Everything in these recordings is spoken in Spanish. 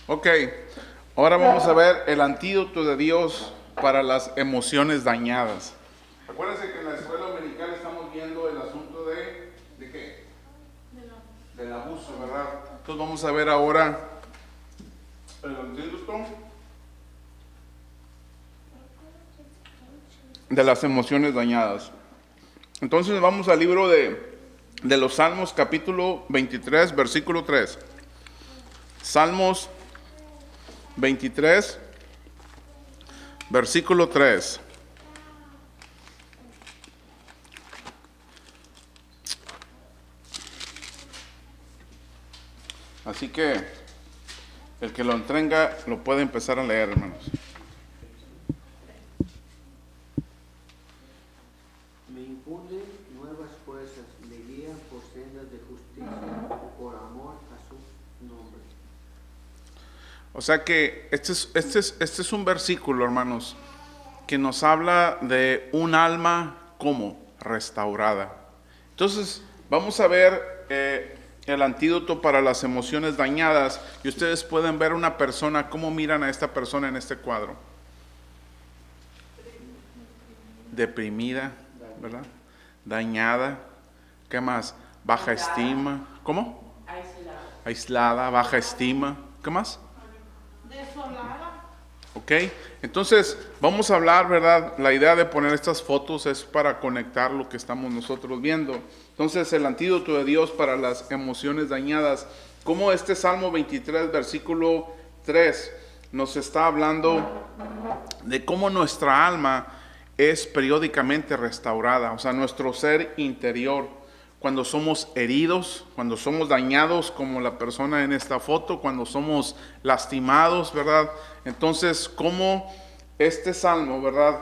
Ok, ahora vamos a ver el antídoto de Dios para las emociones dañadas. Acuérdense que en la escuela dominical estamos viendo el asunto ¿de qué? Del abuso, ¿verdad? Entonces vamos a ver ahora el antídoto de las emociones dañadas. Entonces vamos al libro de los Salmos, capítulo 23, versículo 3. Salmos 23, versículo 3. Así que el que lo entrega lo puede empezar a leer, hermanos. Me infunde nuevas fuerzas, me guía por sendas de justicia, por amor a su nombre. O sea que este es un versículo, hermanos, que nos habla de un alma como restaurada. Entonces, vamos a ver el antídoto para las emociones dañadas, y ustedes pueden ver una persona, cómo miran a esta persona en este cuadro. Deprimida, ¿verdad? Dañada. ¿Qué más? Baja estima. ¿Cómo? Aislada, baja estima. ¿Qué más? Desolada. Ok, entonces vamos a hablar, ¿verdad? La idea de poner estas fotos es para conectar lo que estamos nosotros viendo. Entonces, el antídoto de Dios para las emociones dañadas, como este Salmo 23, versículo 3, nos está hablando de cómo nuestra alma es periódicamente restaurada, o sea, nuestro ser interior. Cuando somos heridos, cuando somos dañados, como la persona en esta foto, cuando somos lastimados, ¿verdad? Entonces, cómo este salmo, ¿verdad?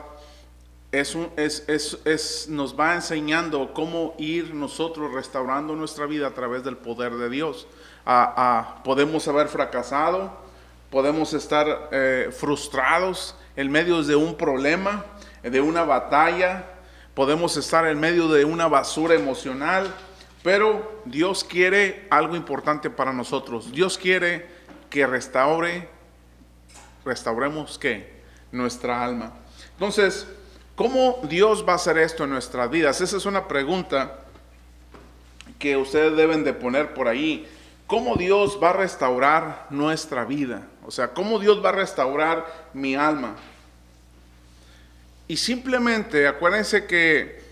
Nos va enseñando cómo ir nosotros restaurando nuestra vida a través del poder de Dios. Podemos haber fracasado, podemos estar frustrados en medio de un problema, de una batalla, podemos estar en medio de una basura emocional, pero Dios quiere algo importante para nosotros. Dios quiere que restauremos ¿qué? Nuestra alma. Entonces, ¿cómo Dios va a hacer esto en nuestras vidas? Esa es una pregunta que ustedes deben de poner por ahí. ¿Cómo Dios va a restaurar nuestra vida? O sea, ¿cómo Dios va a restaurar mi alma? Y simplemente acuérdense que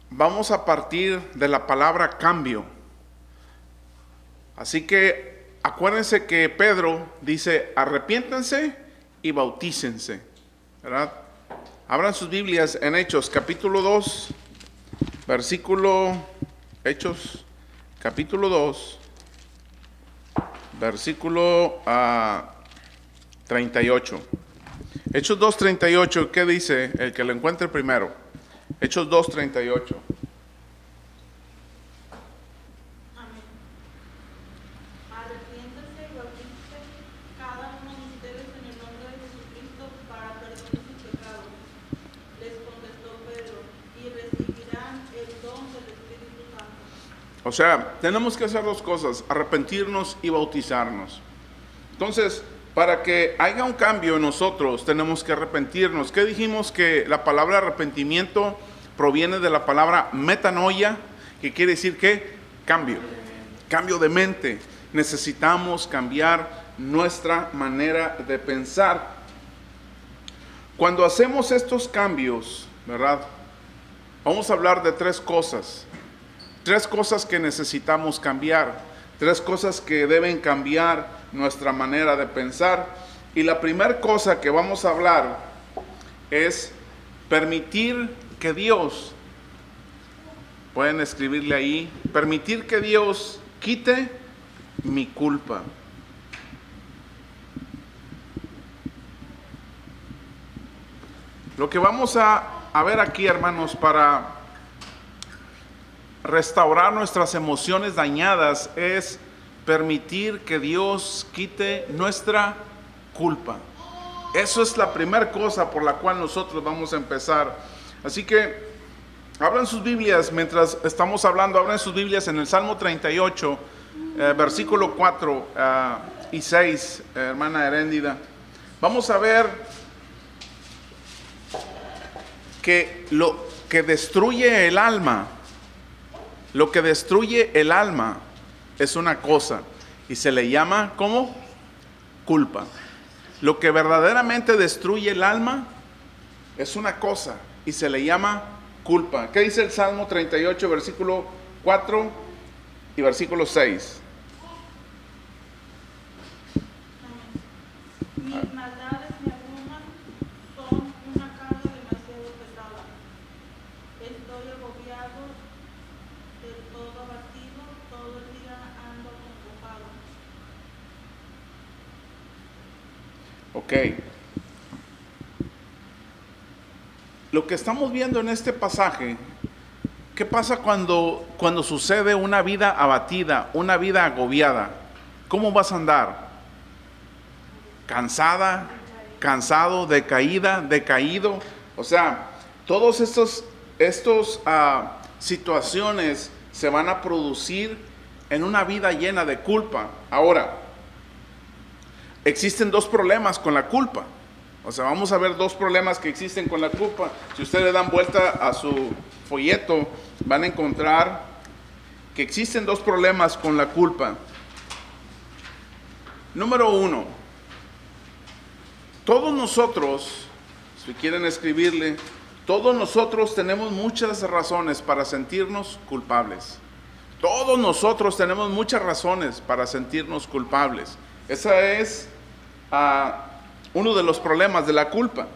vamos a partir de la palabra cambio. Así que acuérdense que Pedro dice, arrepiéntanse y bautícense, ¿verdad? Abran sus Biblias en Hechos, capítulo 2, Hechos, capítulo 2, versículo 38. Hechos 2:38, ¿qué dice? El que lo encuentre primero. Hechos 2:38. Amén. Arrepiéntase y bautícese cada uno de ustedes en el nombre de Jesucristo para perdón de sus pecados. Les contestó Pedro, y recibirán el don del Espíritu Santo. O sea, tenemos que hacer dos cosas, arrepentirnos y bautizarnos. Entonces, para que haya un cambio en nosotros, tenemos que arrepentirnos. ¿Qué dijimos? Que la palabra arrepentimiento proviene de la palabra metanoia, que quiere decir que cambio de mente. Necesitamos cambiar nuestra manera de pensar. Cuando hacemos estos cambios, ¿verdad? Vamos a hablar de tres cosas que necesitamos cambiar, tres cosas que deben cambiar nuestra manera de pensar. Y la primera cosa que vamos a hablar es permitir que Dios, pueden escribirle ahí, permitir que Dios quite mi culpa. Lo que vamos a ver aquí, hermanos, para restaurar nuestras emociones dañadas es permitir que Dios quite nuestra culpa. Eso es la primera cosa por la cual nosotros vamos a empezar. Así que abran sus Biblias mientras estamos hablando, abran sus Biblias en el Salmo 38, versículo 4. y 6, hermana Heréndida, vamos a ver que lo que destruye el alma, es una cosa y se le llama, ¿cómo? Culpa. Lo que verdaderamente destruye el alma es una cosa y se le llama culpa. ¿Qué dice el Salmo 38, versículo 4 y versículo 6? Mis maldades me abruman, son una carga demasiado pesada. Estoy agobiado, del todo abatido, todo el día ando acongojado. Ok. Lo que estamos viendo en este pasaje, ¿qué pasa cuando sucede una vida abatida, una vida agobiada? ¿Cómo vas a andar? ¿Cansada? ¿Cansado? ¿Decaída? ¿Decaído? O sea, todos estos situaciones se van a producir en una vida llena de culpa. Ahora, existen dos problemas con la culpa. O sea, vamos a ver dos problemas que existen con la culpa. Si ustedes le dan vuelta a su folleto, van a encontrar que existen dos problemas con la culpa. Número 1, todos nosotros, si quieren escribirle, todos nosotros tenemos muchas razones para sentirnos culpables. Todos nosotros tenemos muchas razones para sentirnos culpables. Esa es uno de los problemas de la culpa.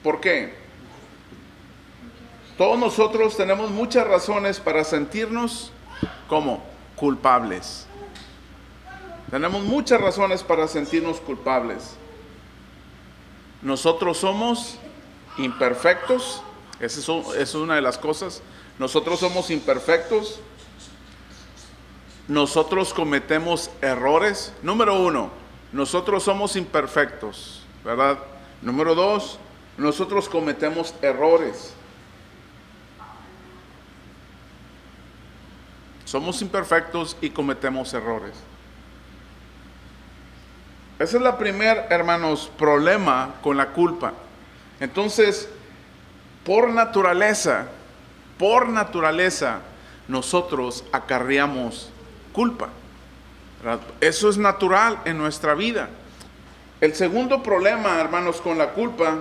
¿Por qué? Todos nosotros tenemos muchas razones para sentirnos como culpables. Tenemos muchas razones para sentirnos culpables. Nosotros somos imperfectos. Esa es una de las cosas. Nosotros somos imperfectos. Nosotros cometemos errores. Número 1, nosotros somos imperfectos, ¿verdad? Número 2, nosotros cometemos errores. Somos imperfectos y cometemos errores. Ese es el primer, hermanos, problema con la culpa. Entonces, por naturaleza, nosotros acarreamos culpa. Eso es natural en nuestra vida. El segundo problema, hermanos, con la culpa,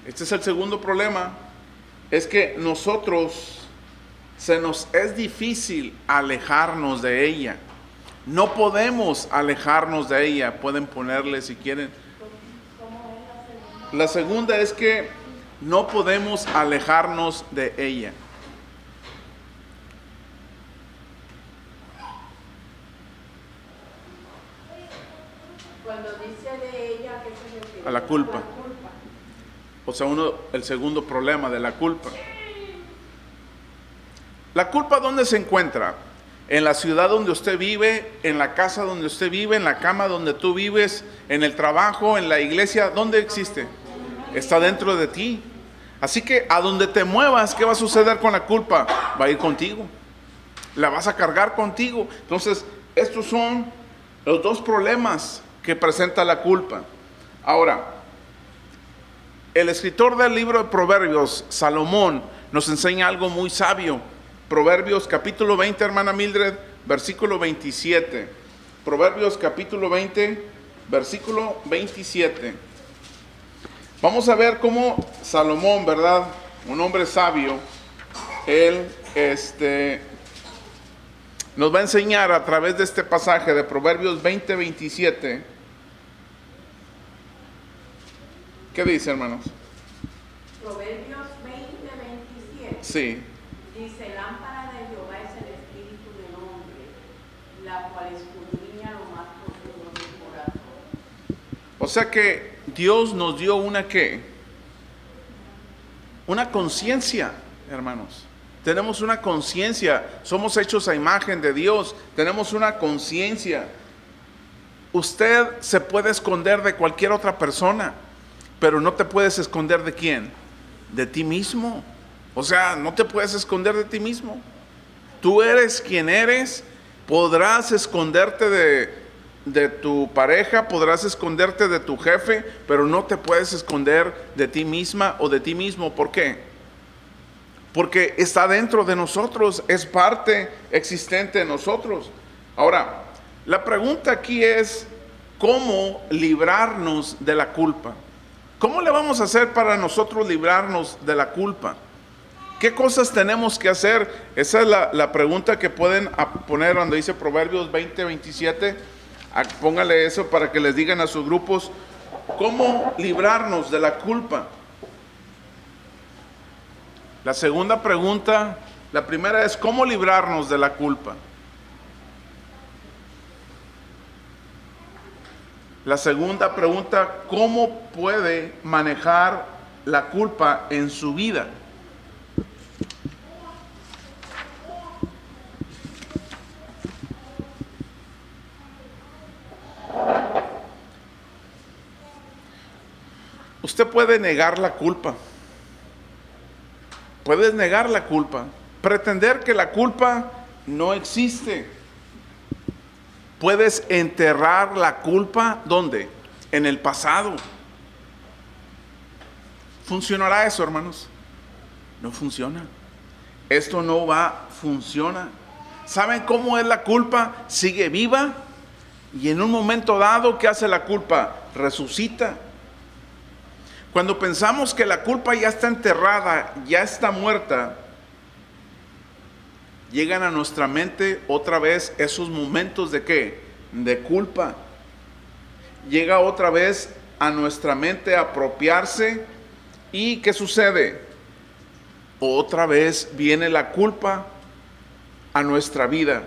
este es el segundo problema, es que se nos es difícil alejarnos de ella. No podemos alejarnos de ella. Pueden ponerle si quieren. La segunda es que no podemos alejarnos de ella. Cuando dice de ella, ¿qué se refiere? A la culpa. O sea, el segundo problema de la culpa. ¿La culpa dónde se encuentra? En la ciudad donde usted vive, en la casa donde usted vive, en la cama donde tú vives, en el trabajo, en la iglesia. ¿Dónde existe? Está dentro de ti. Así que a donde te muevas, ¿qué va a suceder con la culpa? Va a ir contigo. La vas a cargar contigo. Entonces, estos son los dos problemas que presenta la culpa. Ahora, el escritor del libro de Proverbios, Salomón, nos enseña algo muy sabio. Proverbios capítulo 20, hermana Mildred, versículo 27. Proverbios capítulo 20, versículo 27. Vamos a ver cómo Salomón, ¿verdad? Un hombre sabio, él nos va a enseñar a través de este pasaje de Proverbios 20, 27. ¿Qué dice, hermanos? Proverbios 20, 27. Sí. Dice, lámpara de Jehová es el espíritu del hombre, la cual escudriña lo más profundo del corazón. O sea que Dios nos dio ¿qué? Una conciencia, hermanos. Tenemos una conciencia, somos hechos a imagen de Dios, tenemos una conciencia. Usted se puede esconder de cualquier otra persona, pero no te puedes esconder ¿de quién? De ti mismo. O sea, no te puedes esconder de ti mismo. Tú eres quien eres Podrás esconderte de tu pareja, podrás esconderte de tu jefe, pero no te puedes esconder de ti misma o de ti mismo. ¿Por qué? Porque está dentro de nosotros, es parte existente de nosotros. Ahora, la pregunta aquí es, ¿cómo librarnos de la culpa? ¿Cómo le vamos a hacer para nosotros librarnos de la culpa? ¿Qué cosas tenemos que hacer? Esa es la pregunta que pueden poner donde dice Proverbios 20:27. Póngale eso para que les digan a sus grupos, ¿cómo librarnos de la culpa? La segunda pregunta, la primera es, ¿cómo librarnos de la culpa? La segunda pregunta, ¿cómo puede manejar la culpa en su vida? Usted puede negar la culpa. Puedes negar la culpa. Pretender que la culpa no existe. Puedes enterrar la culpa, ¿dónde? En el pasado. ¿Funcionará eso, hermanos? No funciona. Esto no funciona. ¿Saben cómo es la culpa? Sigue viva y en un momento dado, ¿qué hace la culpa? Resucita. Cuando pensamos que la culpa ya está enterrada, ya está muerta, llegan a nuestra mente otra vez esos momentos de ¿qué? De culpa. Llega otra vez a nuestra mente a apropiarse y ¿qué sucede? Otra vez viene la culpa a nuestra vida.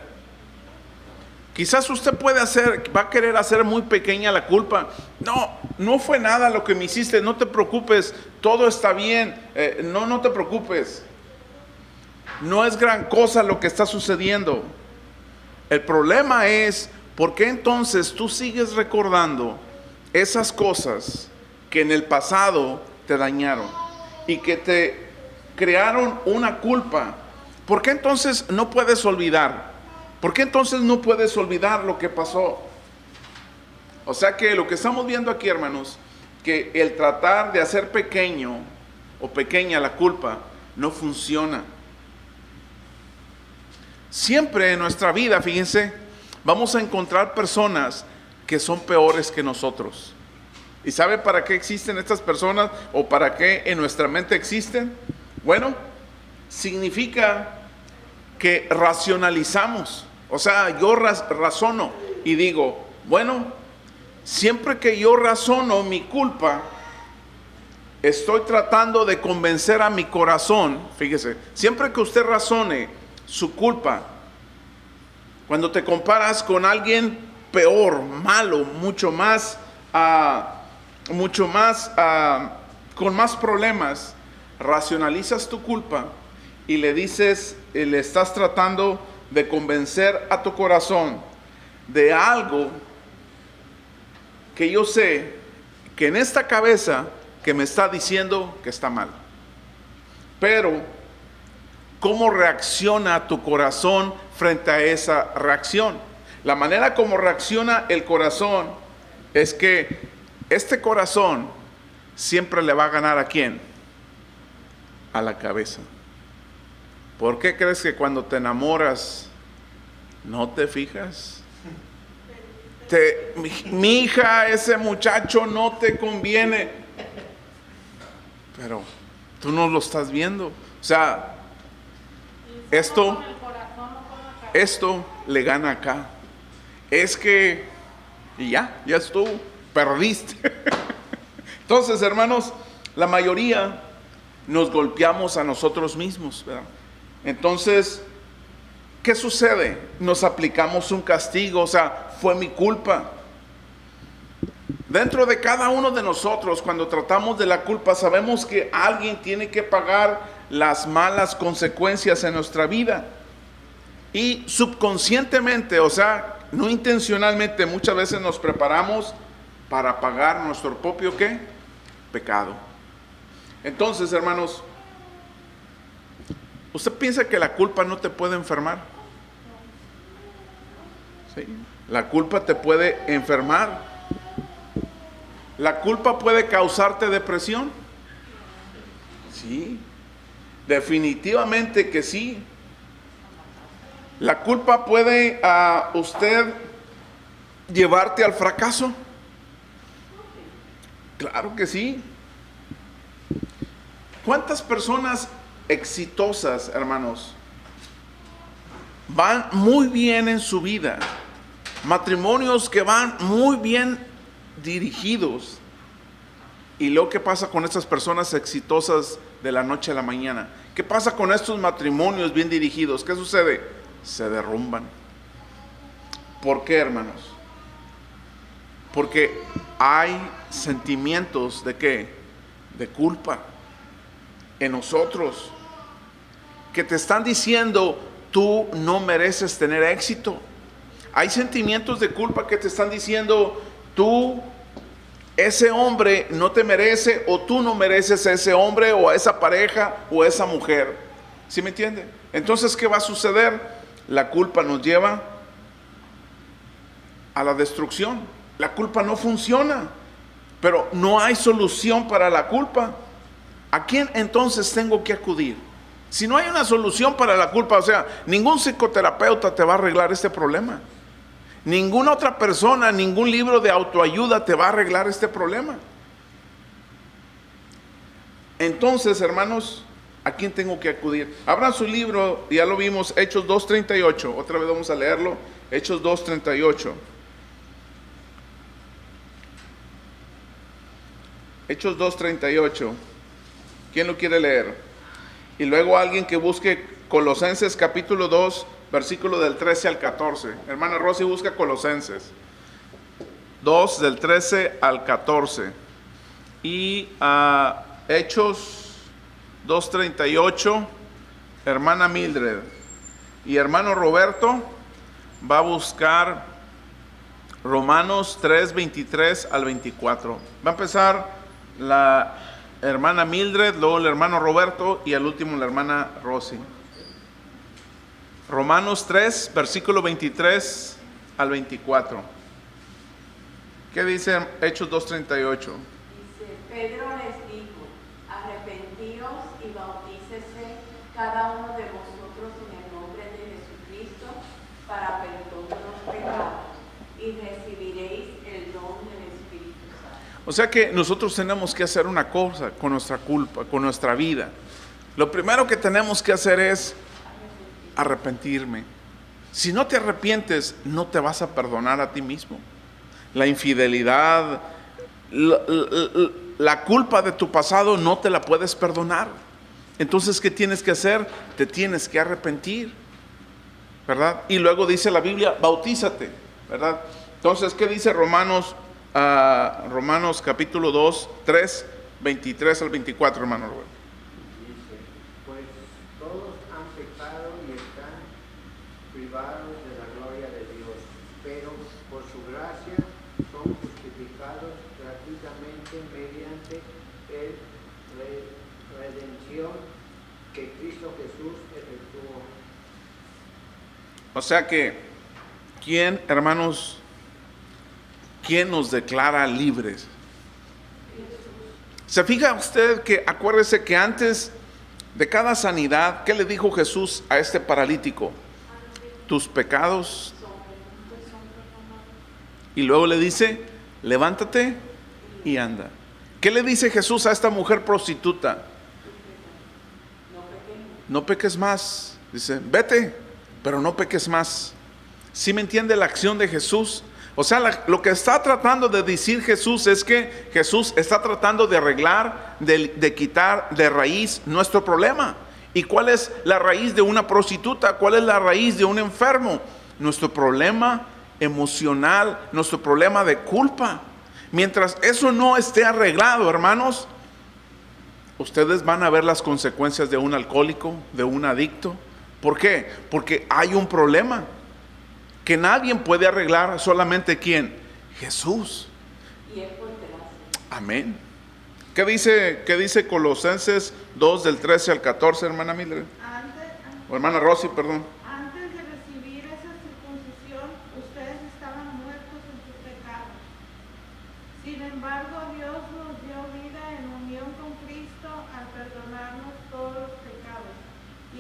Quizás usted va a querer hacer muy pequeña la culpa. No fue nada lo que me hiciste, no te preocupes, todo está bien, no te preocupes. No es gran cosa lo que está sucediendo. El problema es, ¿por qué entonces tú sigues recordando esas cosas que en el pasado te dañaron y que te crearon una culpa? ¿Por qué entonces no puedes olvidar? ¿Por qué entonces no puedes olvidar lo que pasó? O sea que lo que estamos viendo aquí, hermanos, que el tratar de hacer pequeño o pequeña la culpa no funciona. Siempre en nuestra vida, fíjense, vamos a encontrar personas que son peores que nosotros. ¿Y sabe para qué existen estas personas o para qué en nuestra mente existen? Bueno, significa que racionalizamos. O sea, yo razono y digo, bueno, siempre que yo razono mi culpa, estoy tratando de convencer a mi corazón. Fíjese, siempre que usted razone su culpa, cuando te comparas con alguien peor, malo, con más problemas, racionalizas tu culpa y le dices, le estás tratando de convencer a tu corazón de algo que yo sé que en esta cabeza que me está diciendo que está mal. Pero, ¿cómo reacciona tu corazón frente a esa reacción? La manera como reacciona el corazón es que este corazón siempre le va a ganar ¿a quién? A la cabeza. ¿Por qué crees que cuando te enamoras no te fijas? Mi hija, ese muchacho no te conviene. Pero tú no lo estás viendo. O sea, esto le gana acá. Es que, y ya estuvo, perdiste. Entonces, hermanos, la mayoría nos golpeamos a nosotros mismos, ¿verdad? Entonces, ¿qué sucede? Nos aplicamos un castigo, o sea, fue mi culpa. Dentro de cada uno de nosotros, cuando tratamos de la culpa, sabemos que alguien tiene que pagar las malas consecuencias en nuestra vida. Y subconscientemente, o sea, no intencionalmente, muchas veces nos preparamos para pagar nuestro propio ¿qué? Pecado. Entonces, hermanos, ¿usted piensa que la culpa no te puede enfermar? ¿sí? La culpa te puede enfermar. La culpa puede causarte depresión. Sí, definitivamente que sí. La culpa puede a usted llevarte al fracaso. Claro que sí. ¿Cuántas personas exitosas, hermanos, van muy bien en su vida? Matrimonios que van muy bien dirigidos. ¿Y luego qué pasa con estas personas exitosas de la noche a la mañana? ¿Qué pasa con estos matrimonios bien dirigidos? ¿Qué sucede? Se derrumban. ¿Por qué, hermanos? Porque hay sentimientos de ¿qué? De culpa en nosotros, que te están diciendo, tú no mereces tener éxito. Hay sentimientos de culpa que te están diciendo, tú, ese hombre no te merece, o tú no mereces a ese hombre, o a esa pareja, o a esa mujer. ¿Sí me entiende? Entonces, ¿qué va a suceder? La culpa nos lleva a la destrucción. La culpa no funciona, pero no hay solución para la culpa. ¿A quién entonces tengo que acudir? Si no hay una solución para la culpa, o sea, ningún psicoterapeuta te va a arreglar este problema. Ninguna otra persona, ningún libro de autoayuda te va a arreglar este problema. Entonces, hermanos, ¿a quién tengo que acudir? Abran su libro, ya lo vimos, Hechos 2:38. Otra vez vamos a leerlo, Hechos 2:38. Hechos 2:38. ¿Quién lo quiere leer? Y luego alguien que busque Colosenses capítulo 2, versículo del 13 al 14. Hermana Rosy, busca Colosenses 2, del 13 al 14. Y Hechos 2:38, hermana Mildred. Y hermano Roberto va a buscar Romanos 3, 23 al 24. Va a empezar la hermana Mildred, luego el hermano Roberto y al último la hermana Rosy. Romanos 3, versículo 23 al 24. ¿Qué dice Hechos 2:38? Dice, Pedro les dijo, arrepentíos y bautícese cada uno de vosotros en el nombre de Jesucristo para perdón de los pecados y recibiréis el don del Espíritu Santo. O sea que nosotros tenemos que hacer una cosa con nuestra culpa, con nuestra vida. Lo primero que tenemos que hacer es arrepentirme. Si no te arrepientes, no te vas a perdonar a ti mismo. La infidelidad, la culpa de tu pasado no te la puedes perdonar. Entonces, ¿qué tienes que hacer? Te tienes que arrepentir, ¿verdad? Y luego dice la Biblia, bautízate, ¿verdad? Entonces, ¿qué dice Romanos capítulo 2, 3, 23 al 24, hermano Roberto? Dice, pues todos han pecado y están privados de la gloria de Dios, pero por su gracia son justificados gratuitamente mediante la redención que Cristo Jesús efectuó. O sea que, ¿quién, hermanos, quién nos declara libres? ¿Se fija usted que, acuérdese que antes de cada sanidad, ¿qué le dijo Jesús a este paralítico? Tus pecados. Y luego le dice, levántate y anda. ¿Qué le dice Jesús a esta mujer prostituta? No peques más. Dice, vete, pero no peques más. ¿Sí me entiende la acción de Jesús? O sea, lo que está tratando de decir Jesús es que Jesús está tratando de arreglar, de quitar de raíz nuestro problema. ¿Y cuál es la raíz de una prostituta? ¿Cuál es la raíz de un enfermo? Nuestro problema emocional, nuestro problema de culpa. Mientras eso no esté arreglado, hermanos, ustedes van a ver las consecuencias de un alcohólico, de un adicto. ¿Por qué? Porque hay un problema que nadie puede arreglar, solamente ¿quién? Jesús. Y es por gracia. Amén. ¿Qué dice Colosenses 2 del 13 al 14, hermana Mildred? O hermana Rosy, perdón. Antes de recibir esa circuncisión, ustedes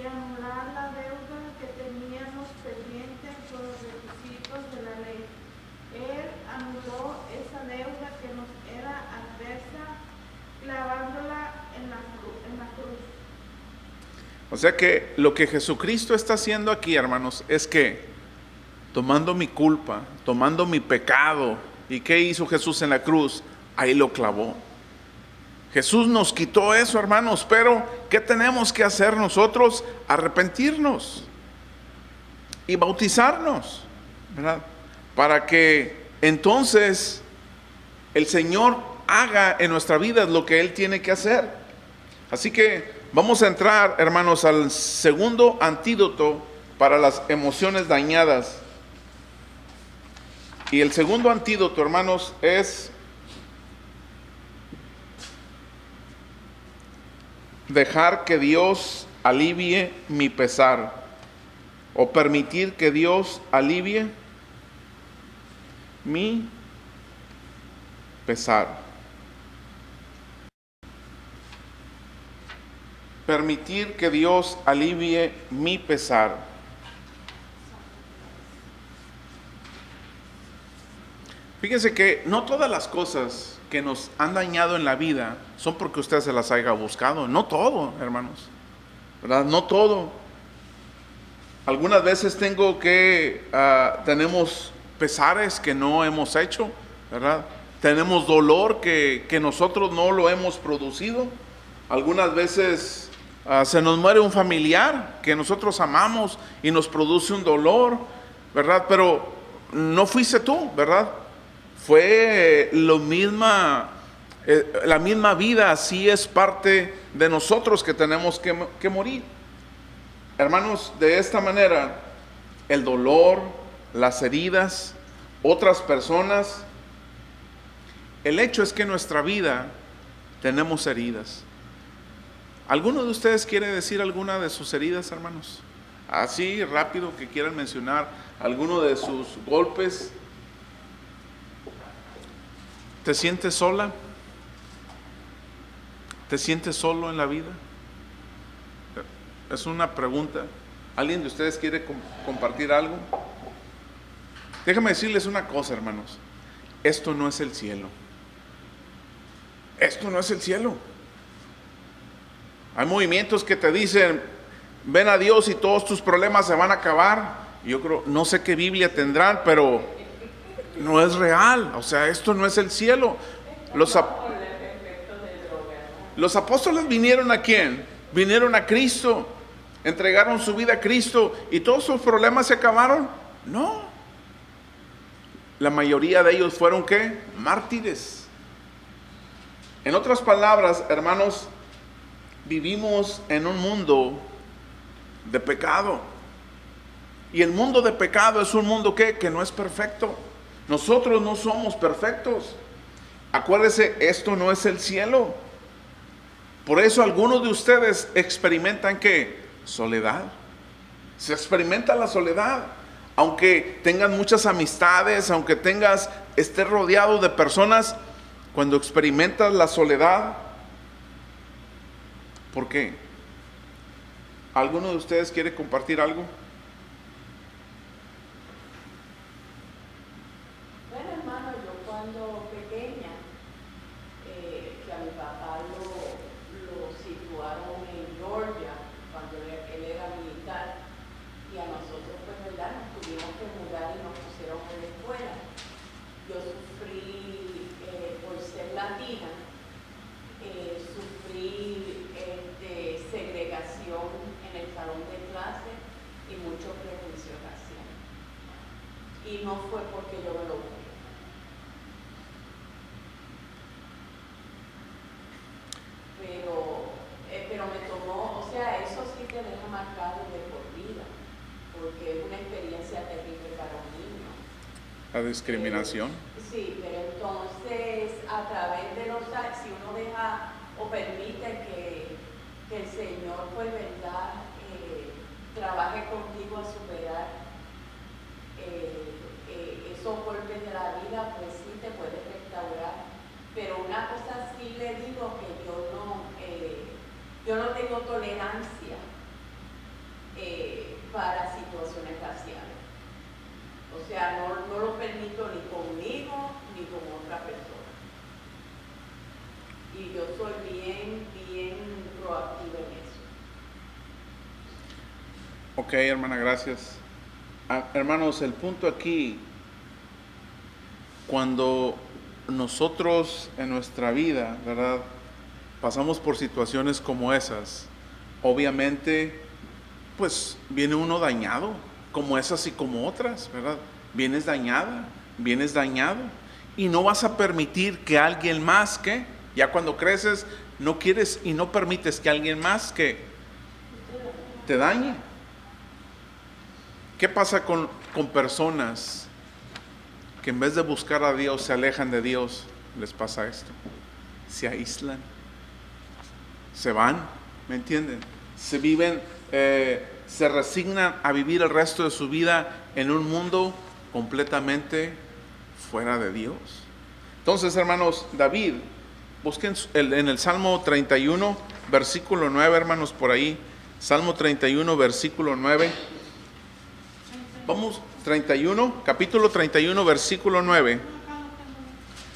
y anular la deuda que teníamos pendiente con los requisitos de la ley. Él anuló esa deuda que nos era adversa, clavándola en la cruz. O sea que lo que Jesucristo está haciendo aquí, hermanos, es que tomando mi culpa, tomando mi pecado, ¿y qué hizo Jesús en la cruz? Ahí lo clavó. Jesús nos quitó eso, hermanos, pero ¿qué tenemos que hacer nosotros? Arrepentirnos y bautizarnos, ¿verdad? Para que entonces el Señor haga en nuestra vida lo que Él tiene que hacer. Así que vamos a entrar, hermanos, al segundo antídoto para las emociones dañadas. Y el segundo antídoto, hermanos, es dejar que Dios alivie mi pesar, o permitir que Dios alivie mi pesar. Permitir que Dios alivie mi pesar. Fíjense que no todas las cosas que nos han dañado en la vida son porque usted se las haya buscado. No todo, hermanos, ¿verdad? No todo. Algunas veces tenemos pesares que no hemos hecho, ¿verdad? Tenemos dolor que nosotros no lo hemos producido. Algunas veces se nos muere un familiar que nosotros amamos y nos produce un dolor, ¿verdad? Pero no fuiste tú, ¿verdad? Fue la misma vida, así es parte de nosotros que tenemos que morir. Hermanos, de esta manera, el dolor, las heridas, otras personas, el hecho es que en nuestra vida tenemos heridas. ¿Alguno de ustedes quiere decir alguna de sus heridas, hermanos? Así rápido que quieran mencionar alguno de sus golpes. ¿Te sientes sola? ¿Te sientes solo en la vida? Es una pregunta. ¿Alguien de ustedes quiere compartir algo? Déjame decirles una cosa, hermanos. Esto no es el cielo. Esto no es el cielo. Hay movimientos que te dicen, ven a Dios y todos tus problemas se van a acabar. Yo creo, no sé qué Biblia tendrán, pero no es real. O sea, esto no es el cielo. Los apóstoles vinieron ¿a quién? Vinieron a Cristo, entregaron su vida a Cristo y todos sus problemas se acabaron. No. La mayoría de ellos fueron ¿qué? Mártires. En otras palabras, hermanos, vivimos en un mundo de pecado. Y el mundo de pecado es un mundo ¿qué? Que no es perfecto. Nosotros no somos perfectos. Acuérdese, esto no es el cielo. Por eso algunos de ustedes experimentan ¿qué? Soledad. Se experimenta la soledad. Aunque tengan muchas amistades, aunque estés rodeado de personas, cuando experimentas la soledad, ¿por qué? ¿Alguno de ustedes quiere compartir algo? Bueno, hermano, yo cuando pequeña, que a mi papá lo situaron en Georgia, cuando él era militar, y a nosotros, pues, ¿verdad?, nos tuvimos que mudar y nos pusieron en la escuela. Yo sufrí, por ser latina, sufrí segregación en el salón de clase y mucho prejuicio racial. Y no fue porque yo me lo busqué. Pero me tomó, o sea, eso sí te deja marcado de por vida, porque es una experiencia terrible para un niño. La discriminación. Sí, pero entonces a través de los años, si uno deja o permite que el Señor, pues, verdad, trabaje contigo a superar esos golpes de la vida, pues sí te puede restaurar. Pero una cosa sí le digo, que yo no tengo tolerancia para situaciones raciales. O sea, no lo permito ni conmigo ni con otra persona. Y yo soy bien proactiva en eso. Ok, hermana, gracias. Hermanos, el punto aquí, cuando nosotros en nuestra vida, ¿verdad?, pasamos por situaciones como esas, obviamente, pues viene uno dañado, como esas y como otras, ¿verdad? Vienes dañada, vienes dañado, y no vas a permitir que alguien más, que ya cuando creces, no quieres y no permites que alguien más que te dañe. ¿Qué pasa con personas que en vez de buscar a Dios se alejan de Dios? Les pasa esto: se aíslan, se van, ¿me entienden? Se viven, se resignan a vivir el resto de su vida en un mundo completamente fuera de Dios. Entonces, hermanos, David, busquen en el Salmo 31, versículo 9, hermanos, por ahí. Salmo 31, versículo 9. Vamos, 31, capítulo 31, versículo 9.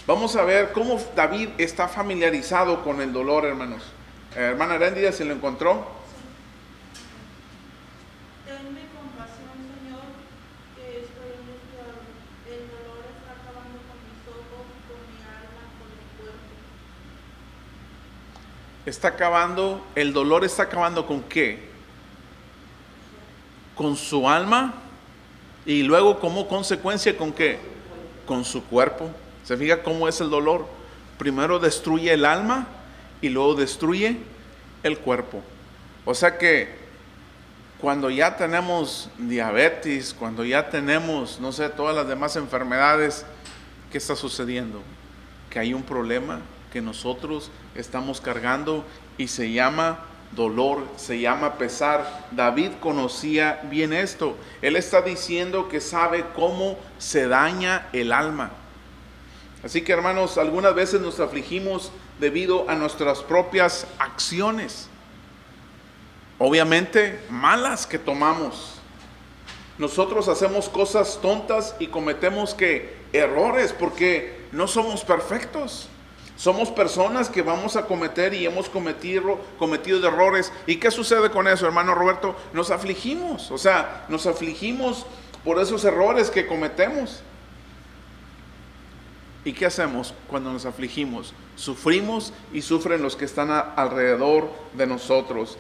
Vamos a ver cómo David está familiarizado con el dolor, hermanos. Hermana Heréndida, ¿se lo encontró? Tenme compasión, Señor, que estoy angustiado. El dolor está acabando con mis ojos, con mi alma, con mi cuerpo. Está acabando, el dolor está acabando ¿con qué? Con su alma, y luego como consecuencia ¿con qué? Con su cuerpo. ¿Se fija cómo es el dolor? Primero destruye el alma y luego destruye el cuerpo. O sea que cuando ya tenemos diabetes, cuando ya tenemos, no sé, todas las demás enfermedades, ¿qué está sucediendo? Que hay un problema que nosotros estamos cargando y se llama dolor, se llama pesar. David conocía bien esto. Él está diciendo que sabe cómo se daña el alma. Así que, hermanos, algunas veces nos afligimos debido a nuestras propias acciones, obviamente malas, que tomamos. Nosotros hacemos cosas tontas y cometemos errores, porque no somos perfectos. Somos personas que vamos a cometer y hemos cometido errores. ¿Y qué sucede con eso, hermano Roberto? Nos afligimos, o sea, nos afligimos por esos errores que cometemos. ¿Y qué hacemos cuando nos afligimos? Sufrimos y sufren los que están alrededor de nosotros.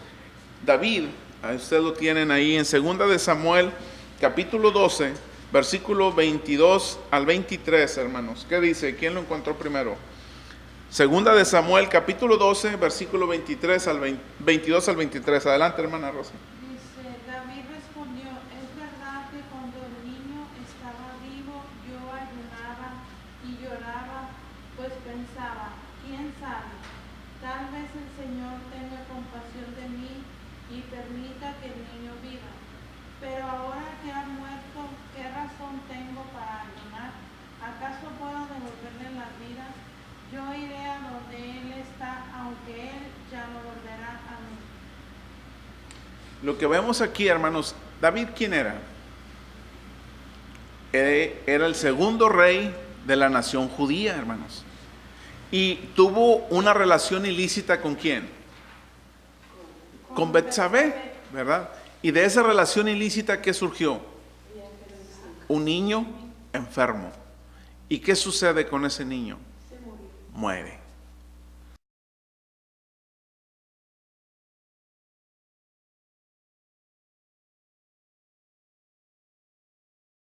David, ustedes lo tienen ahí en 2 de Samuel, capítulo 12, versículo 22 al 23, hermanos. ¿Qué dice? ¿Quién lo encontró primero? 2 de Samuel, capítulo 12, versículo 22 al 23. Adelante, hermana Rosa. Dice, David respondió, es verdad que cuando el niño estaba vivo yo ayunaba y lloraba, pues pensaba, quién sabe, tal vez el Señor tenga compasión de mí y permita que el niño viva. Pero ahora que ha muerto, ¿qué razón tengo para ayunar? ¿Acaso puedo devolverle la vida? Yo iré a donde él está, aunque él ya no volverá a mí. Lo que vemos aquí, hermanos, David, ¿quién era? Era el segundo rey de la nación judía, hermanos. Y tuvo una relación ilícita ¿con quién? Con Betsabé, ¿verdad? Y de esa relación ilícita, ¿qué surgió? Un niño enfermo. ¿Y qué sucede con ese niño? Muere.